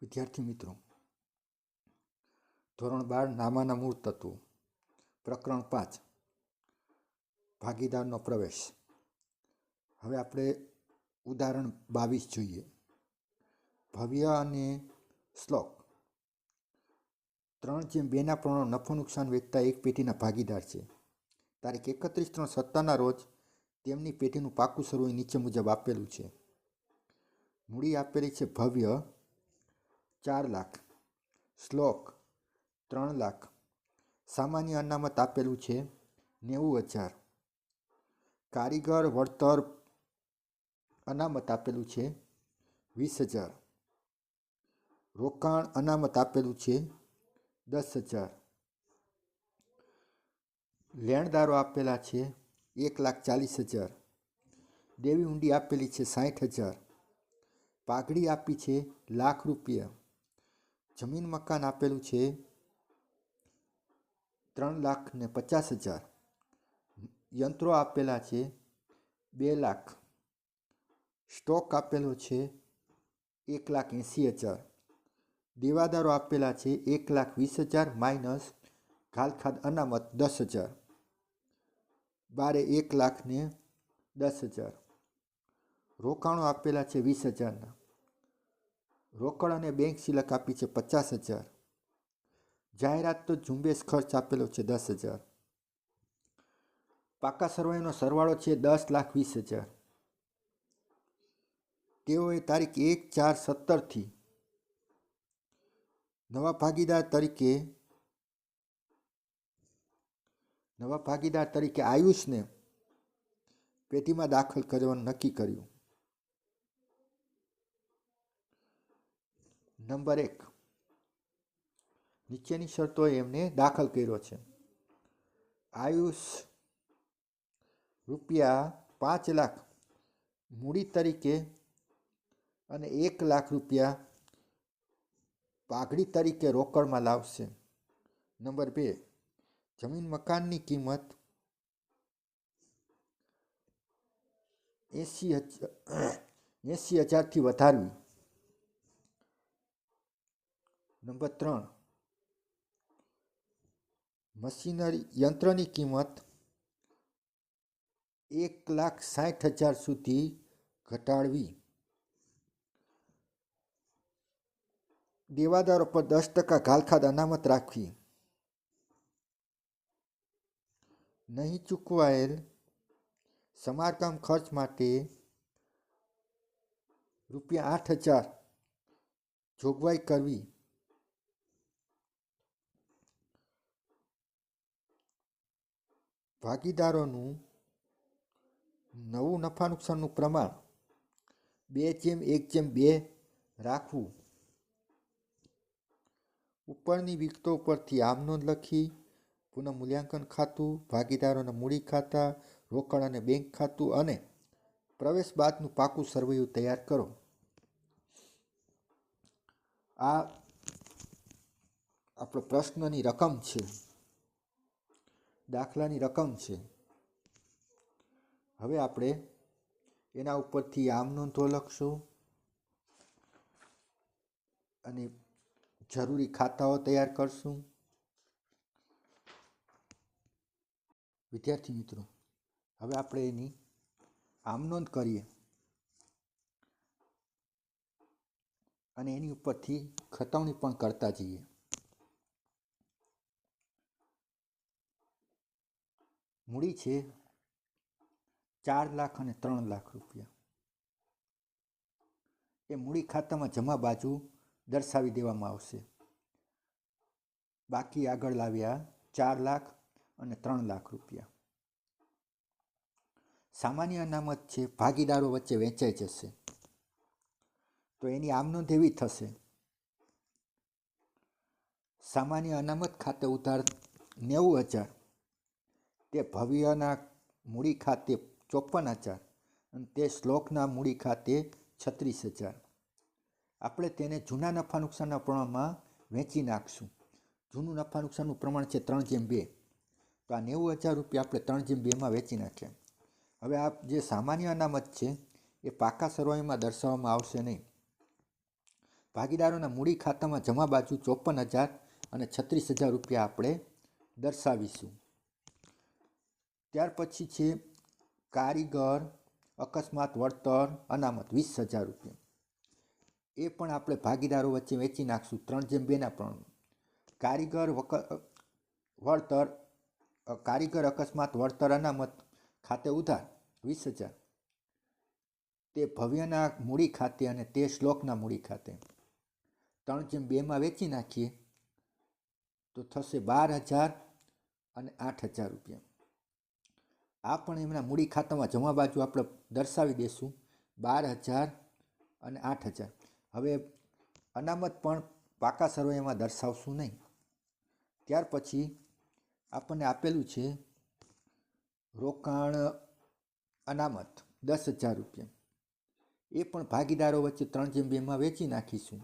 વિદ્યાર્થી મિત્રો, ધોરણ 12 નામાના મૂળ તત્વો, પ્રકરણ 5 ભાગીદારનો પ્રવેશ. હવે આપણે ઉદાહરણ 22 જોઈએ. ભવ્ય અને શ્લોક 3:2 પ્રમાણે નફો નુકસાન વેચતા એક પેઢીના ભાગીદાર છે. તારીખ 31/3/17 રોજ તેમની પેઢીનું પાકું સરવૈયું નીચે મુજબ આપેલું છે. મૂડી આપેલી છે ભવ્ય 4 લાખ, શ્લોક 3 લાખ, સામાન્ય અનામત આપેલું છે 90,000, કારીગર વળતર અનામત આપેલું છે 20,000, રોકાણ અનામત આપેલું છે 10,000, લેણદારો આપેલા છે 1,40,000, દેવી ઊંડી આપેલી છે 60,000, પાઘડી આપી છે ₹1,00,000, જમીન મકાન આપેલું છે 3,50,000, યંત્રો આપેલા છે 2 લાખ, સ્ટોક આપેલો છે 1,80,000, દેવાદારો આપેલા છે 1,20,000 માઇનસ ઘાલખાદ અનામત 10,000, બારે 1,10,000, રોકાણો આપેલા છે 20,000ના, રોકડ અને બેંક સિલક આપી છે 50,000, જાહેરાત તો ઝુંબેશ ખર્ચ આપેલો છે 10,000, પાકા સરવૈયાનો સરવાળો છે 10,20,000. તેઓએ તારીખ 1/4/17 નવા ભાગીદાર તરીકે આયુષને પેઢીમાં દાખલ કરવાનું નક્કી કર્યું. નંબર 1, નીચેની શરતોએ એમને દાખલ કર્યો છે. આયુષ ₹5 લાખ મૂડી તરીકે અને 1 લાખ રૂપિયા પાઘડી તરીકે રોકડમાં લાવશે. નંબર 2, જમીન મકાનની કિંમત 80,000થી વધારવી. નંબર 3, યંત્રની કિંમત 1,60,000 સુધી ઘટાડવી. દેવાદારો પર 10% ઘાલખાદ અનામત રાખવી. નહીં ચૂકવાયેલ સમારકામ ખર્ચ માટે ₹8,000 જોગવાઈ કરવી. ભાગીદારોનું નવું નફા નુકસાનનું પ્રમાણ 2:1:2 રાખવું. ઉપરની વિગતો પરથી આમ નોંધ લખી પુનઃ મૂલ્યાંકન ખાતું, ભાગીદારોના મૂડી ખાતા, રોકડ અને બેંક ખાતું અને પ્રવેશ બાદનું પાકું સરવૈયું તૈયાર કરો. આ આપણો પ્રશ્નની રકમ છે, દાખલાની રકમ છે. હવે આપણે એના ઉપરથી આમ નોંધો લખશું અને જરૂરી ખાતાઓ તૈયાર કરશું. વિદ્યાર્થી મિત્રો, હવે આપણે એની આમ નોંધ કરીએ અને એની ઉપરથી ખતવણી પણ કરતા જઈએ. મૂડી છે 4 લાખ અને 3 લાખ રૂપિયા. એ મૂડી ખાતામાં જમા બાજુ દર્શાવી દેવામાં આવશે. બાકી આગળ લાવ્યા 4 લાખ અને 3 લાખ રૂપિયા. સામાન્ય અનામત છે ભાગીદારો વચ્ચે વહેંચાઈ જશે. તો એની આમ નોંધ એવી થશે. સામાન્ય અનામત ખાતે ઉધાર 90,000, તે ભવ્યના મૂડી ખાતે 54,000 અને તે શ્લોકના મૂડી ખાતે 36,000. આપણે તેને જૂના નફા નુકસાનના પ્રમાણમાં વહેંચી નાખશું. જૂનું નફા નુકસાનનું પ્રમાણ છે 3:2. તો આ 90,000 રૂપિયા આપણે 3:2માં વેચી નાખ્યા. હવે આ જે સામાન્ય અનામત છે એ પાકા સરવાળામાં દર્શાવવામાં આવશે નહીં, ભાગીદારોના મૂડી ખાતામાં જમા બાજુ 54,000 અને 36,000 રૂપિયા આપણે દર્શાવીશું. ત્યાર પછી છે કારીગર અકસ્માત વળતર અનામત 20,000 રૂપિયા. એ પણ આપણે ભાગીદારો વચ્ચે વેચી નાખશું 3:2 પ્રમાણમાં. કારીગર અકસ્માત વળતર અનામત ખાતે ઉધાર 20,000, તે ભવ્યના મૂડી ખાતે અને તે શ્લોકના મૂડી ખાતે 3:2 વેચી નાખીએ તો થશે 12,000 અને 8,000 રૂપિયા. આ પણ એમના મૂડી ખાતામાં જમા બાજુ આપણે દર્શાવી દઈશું 12,000 અને 8,000. હવે અનામત પણ પાકા સરવૈયામાં દર્શાવશું નહીં. ત્યાર પછી આપણને આપેલું છે રોકાણ અનામત 10,000 રૂપિયા. એ પણ ભાગીદારો વચ્ચે 3:2 વેચી નાખીશું.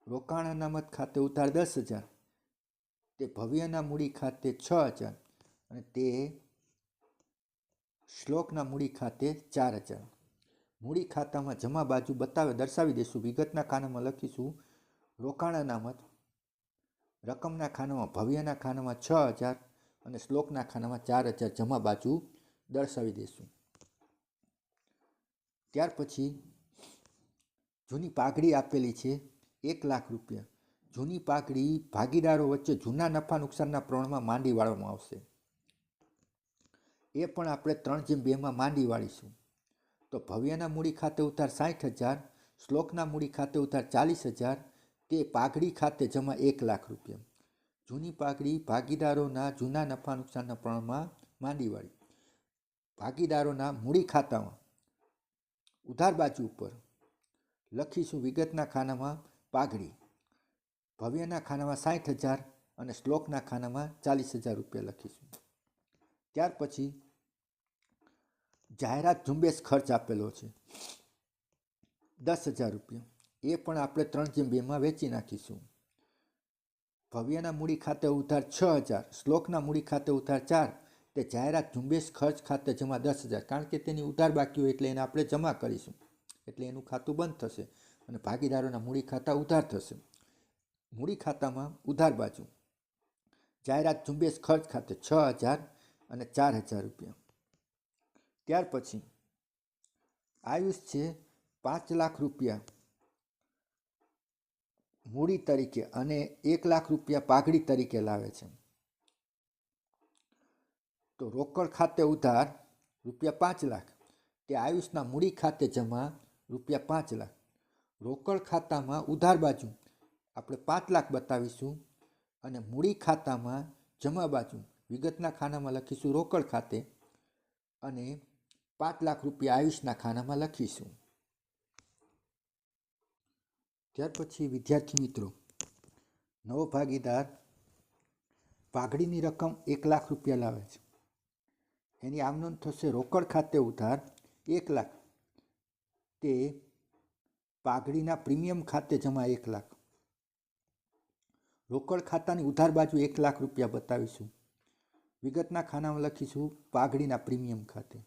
રોકાણ અનામત ખાતે ઉધાર 10,000, તે ભવ્યના મૂડી ખાતે 6,000 અને તે શ્લોકના મૂડી ખાતે 4,000. મૂડી ખાતામાં જમા બાજુ દર્શાવી દઈશું. વિગતના ખાનામાં લખીશું રોકાણ અનામત, રકમના ખાનામાં ભવ્યના ખાનામાં 6,000 અને શ્લોકના ખાનામાં 4,000 જમા બાજુ દર્શાવી દઈશું. ત્યાર પછી જૂની પાઘડી આપેલી છે 1,00,000 રૂપિયા. જૂની પાઘડી ભાગીદારો વચ્ચે જૂના નફા નુકસાનના પ્રમાણમાં માંડી વાળવામાં આવશે. એ પણ આપણે 3:2 માંડી વાળીશું. તો ભવ્યના મૂડી ખાતે ઉધાર 60,000, શ્લોકના મૂડી ખાતે ઉધાર 40,000, તે પાઘડી ખાતે જમા 1,00,000 રૂપિયા. જૂની પાઘડી ભાગીદારોના જૂના નફા નુકસાનના પ્રમાણમાં માંડી વાળી. ભાગીદારોના મૂડી ખાતામાં ઉધાર બાજુ ઉપર લખીશું વિગતના ખાનામાં પાઘડી, ભવ્યના ખાનામાં 60,000 અને શ્લોકના ખાનામાં 40,000 રૂપિયા લખીશું. ત્યાર પછી જાહેરાત ઝુંબેશ ખર્ચ આપેલો છે 10,000 રૂપિયા. એ પણ આપણે 3:2 વેચી નાખીશું. ભવ્યના મૂડી ખાતે ઉધાર 6,000, શ્લોકના મૂડી ખાતે ઉધાર 4, તે જાહેરાત ઝુંબેશ ખર્ચ ખાતે જમા 10,000. કારણ કે તેની ઉધાર બાકી હોય એટલે એને આપણે જમા કરીશું, એટલે એનું ખાતું બંધ થશે અને ભાગીદારોના મૂડી ખાતા ઉધાર થશે. મૂડી ખાતામાં ઉધાર બાજુ જાહેરાત ઝુંબેશ ખર્ચ ખાતે 6,000 અને 4,000 રૂપિયા. ત્યાર પછી આયુષ છે 5,00,000 રૂપિયા મૂડી તરીકે અને 1,00,000 રૂપિયા પાઘડી તરીકે લાવે છે. તો રોકડ ખાતે ઉધાર ₹5,00,000, તે આયુષના મૂડી ખાતે જમા ₹5,00,000. રોકડ ખાતામાં ઉધાર બાજુ આપણે 5,00,000 બતાવીશું અને મૂડી ખાતામાં જમા બાજુ વિગતના ખાનામાં લખીશું રોકડ ખાતે અને 5,00,000 રૂપિયા આયુષના ખાનામાં લખીશું. ત્યાર પછી વિદ્યાર્થી મિત્રો, નવો ભાગીદાર પાઘડીની રકમ 1,00,000 રૂપિયા લાવે છે. એની આમનોંધ થશે રોકડ ખાતે ઉધાર 1,00,000, તે પાઘડીના પ્રીમિયમ ખાતે જમા 1,00,000. રોકડ ખાતાની ઉધાર બાજુ 1,00,000 રૂપિયા બતાવીશું. વિગતના ખાનામાં લખીશું પાઘડીના પ્રીમિયમ ખાતે.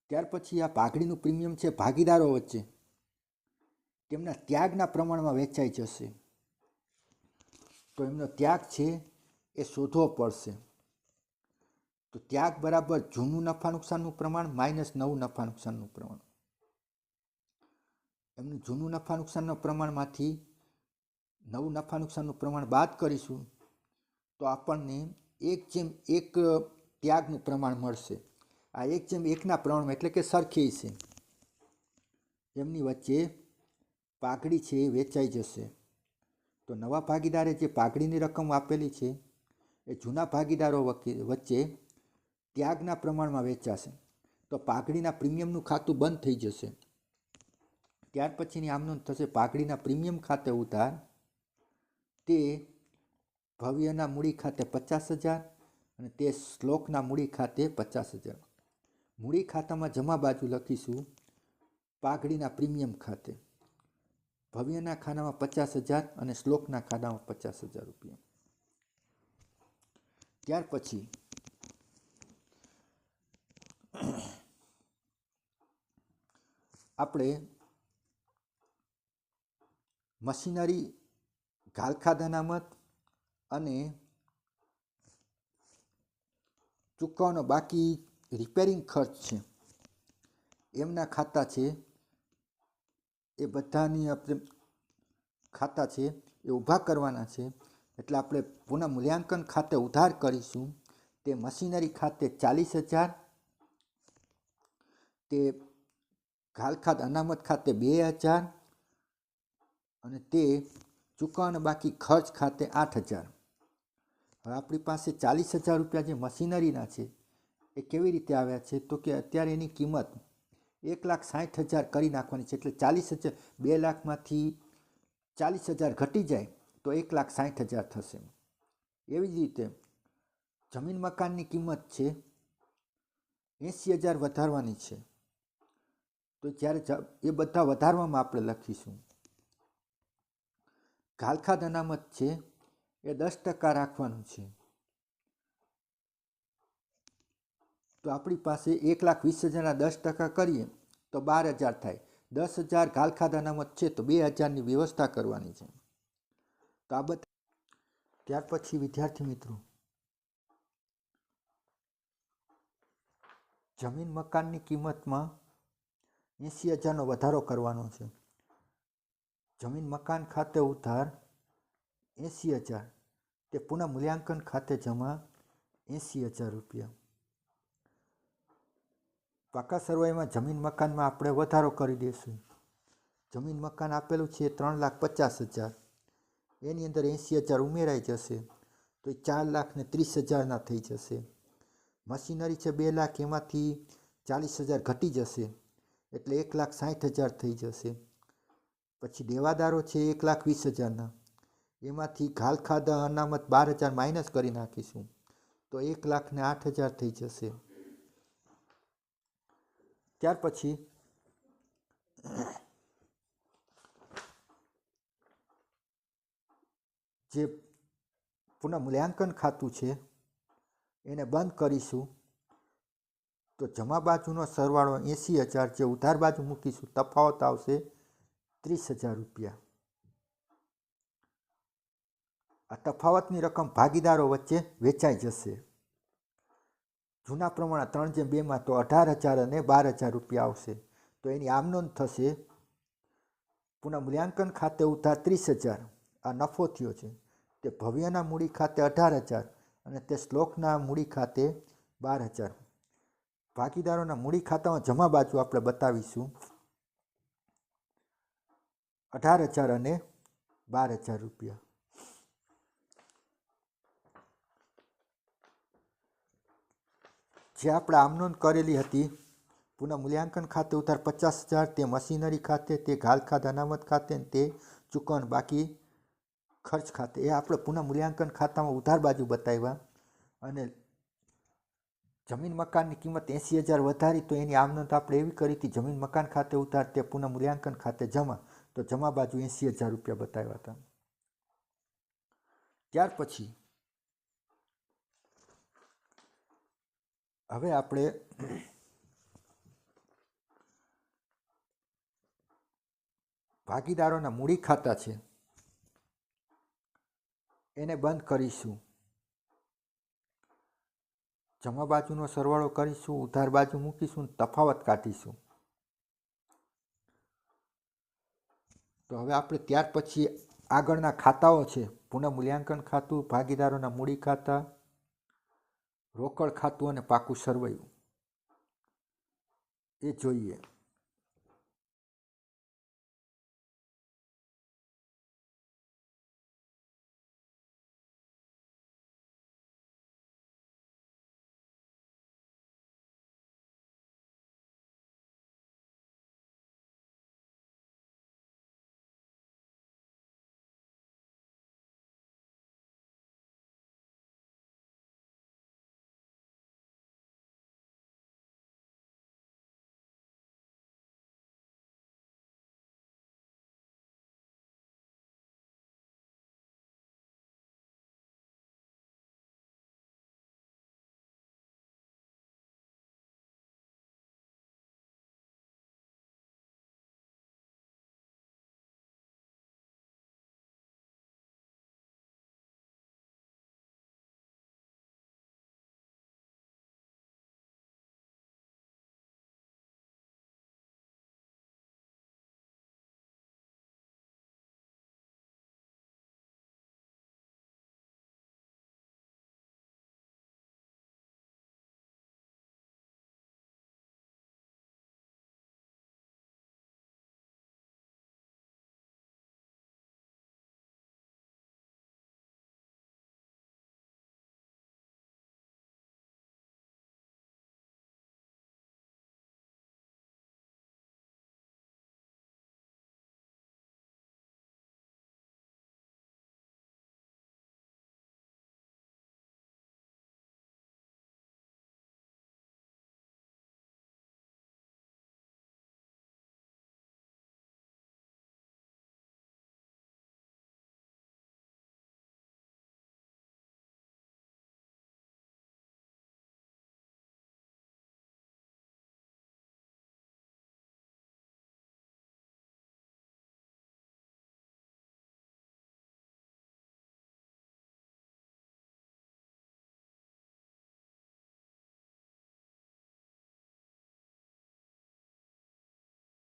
ત્યાર પછી આ પાઘડીનું પ્રીમિયમ છે ભાગીદારો વચ્ચે તેમના ત્યાગના પ્રમાણમાં વેચાઈ જશે. તો એમનો ત્યાગ છે એ શોધવો પડશે. તો ત્યાગ બરાબર જૂનું નફા નુકસાનનું પ્રમાણ માઇનસ નવું નફા નુકસાનનું પ્રમાણ. એમનું જૂનું નફા નુકસાનના પ્રમાણમાંથી નવું નફા નુકસાનનું પ્રમાણ બાદ કરીશું તો આપણને 1:1 ત્યાગનું પ્રમાણ મળશે. આ 1:1ના પ્રમાણમાં એટલે કે સરખી છે. એમની વચ્ચે પાઘડી છે એ વેચાઈ જશે. તો નવા ભાગીદારે જે પાઘડીની રકમ આપેલી છે એ જૂના ભાગીદારો વચ્ચે ત્યાગના પ્રમાણમાં વેચાશે. તો પાઘડીના પ્રીમિયમનું ખાતું બંધ થઈ જશે. ત્યાર પછીની આમનોંધ થશે પાઘડીના પ્રીમિયમ ખાતે ઉધાર, તે ભવ્યના મૂડી ખાતે 50,000 અને તે શ્લોકના મૂડી ખાતે 50,000. મૂડી ખાતામાં જમા બાજુ લખીશું પાઘડીના પ્રીમિયમ ખાતે, ભવ્યના ખાનામાં 50,000 અને શ્લોકના ખાનામાં 50,000 રૂપિયા. ત્યાર પછી આપણે મશીનરી, ઘાલખાદ અનામત અને ચૂકવવાનો બાકી રિપેરિંગ ખર્ચ છે એમના ખાતા છે એ બધાની આપણે ખાતા છે એ ઊભા કરવાના છે. એટલે આપણે પુનઃ મૂલ્યાંકન ખાતે ઉધાર કરીશું. તે મશીનરી ખાતે 40,000, તે ઘાલખાદ અનામત ખાતે 2,000 અને તે ચૂકવવાના બાકી ખર્ચ ખાતે 8,000. હવે આપણી પાસે 40,000 રૂપિયા જે મશીનરીના છે એ કેવી રીતે આવ્યા છે? તો કે અત્યારે એની કિંમત 1,60,000 કરી નાખવાની છે. એટલે 40,000, 2 લાખમાંથી 40,000 ઘટી જાય તો 1,60,000 થશે. એવી જ રીતે જમીન મકાનની કિંમત છે 80,000 વધારવાની છે. તો જ્યારે એ બધા વધારવામાં આપણે લખીશું. ઘાલખાદ અનામત છે એ 10% રાખવાનું છે. તો આપણી પાસે 1,20,000ના 10% કરીએ તો 12,000 થાય. 10,000 ઘાલખાદ અનામત છે તો 2,000ની વ્યવસ્થા કરવાની છે. તો આ બધા ત્યાર પછી વિદ્યાર્થી મિત્રો, જમીન મકાનની કિંમતમાં 80,000નો વધારો કરવાનો છે. જમીન મકાન ખાતે ઉધાર 80,000, તે પુનઃ મૂલ્યાંકન ખાતે જમા 80,000 રૂપિયા. પાકા સરવાઈમાં જમીન મકાનમાં આપણે વધારો કરી દઈશું. જમીન મકાન આપેલું છે 3,50,000, એની અંદર 80,000 ઉમેરાઈ જશે તો 4,30,000ના થઈ જશે. મશીનરી છે 2 લાખ, એમાંથી 40,000 ઘટી જશે એટલે 1,60,000 થઈ જશે. પછી દેવાદારો છે 1,20,000ના, એમાંથી ઘાલખાદ અનામત 12,000 માઇનસ કરી નાખીશું તો 1,08,000 થઈ જશે. ત્યાર પછી જે પુનઃ મૂલ્યાંકન ખાતું છે એને બંધ કરીશું. તો જમા બાજુનો સરવાળો 80,000, જે ઉધાર બાજુ મૂકીશું તફાવત આવશે 30,000 રૂપિયા. આ તફાવતની રકમ ભાગીદારો વચ્ચે વેચાઈ જશે. જૂના પ્રમાણે 3/2માં તો 18,000 અને 12,000 રૂપિયા આવશે. તો એની આમનોંધ થશે. પુનઃ મૂલ્યાંકન ખાતે ઉધાર 30,000, આ નફો થયો છે. તે ભવ્યના મૂડી ખાતે 18,000 અને તે શ્લોકના મૂડી ખાતે 12,000. ભાગીદારોના મૂડી ખાતામાં જમા બાજુ આપણે બતાવીશું 18,000 અને 12,000 રૂપિયા. જે આપણે આમનોંધ કરેલી હતી, પુનઃ મૂલ્યાંકન ખાતે ઉધાર 50,000, તે મશીનરી ખાતે, તે ઘાલખાદ અનામત ખાતે, તે ચૂકવણ બાકી ખર્ચ ખાતે, એ આપણે પુનઃ મૂલ્યાંકન ખાતામાં ઉધાર બાજુ બતાવ્યા. અને જમીન મકાનની કિંમત 80,000 વધારી તો એની આમનોંધ આપણે એવી કરી હતી, જમીન મકાન ખાતે ઉધાર, તે પુનઃ મૂલ્યાંકન ખાતે જમા, તો જમા બાજુ 80,000 રૂપિયા બતાવ્યા હતા. ત્યાર પછી હવે આપણે ભાગીદારોના મૂડી ખાતા છે એને બંધ કરીશું. જમા બાજુનો સરવાળો કરીશું, ઉધાર બાજુ મૂકીશું, તફાવત કાઢીશું. તો હવે આપણે ત્યાર પછી આગળના ખાતાઓ છે, પુનઃ મૂલ્યાંકન ખાતું, ભાગીદારોના મૂડી ખાતા, રોકડ ખાતું અને પાકું સરવૈયું, એ જોઈએ.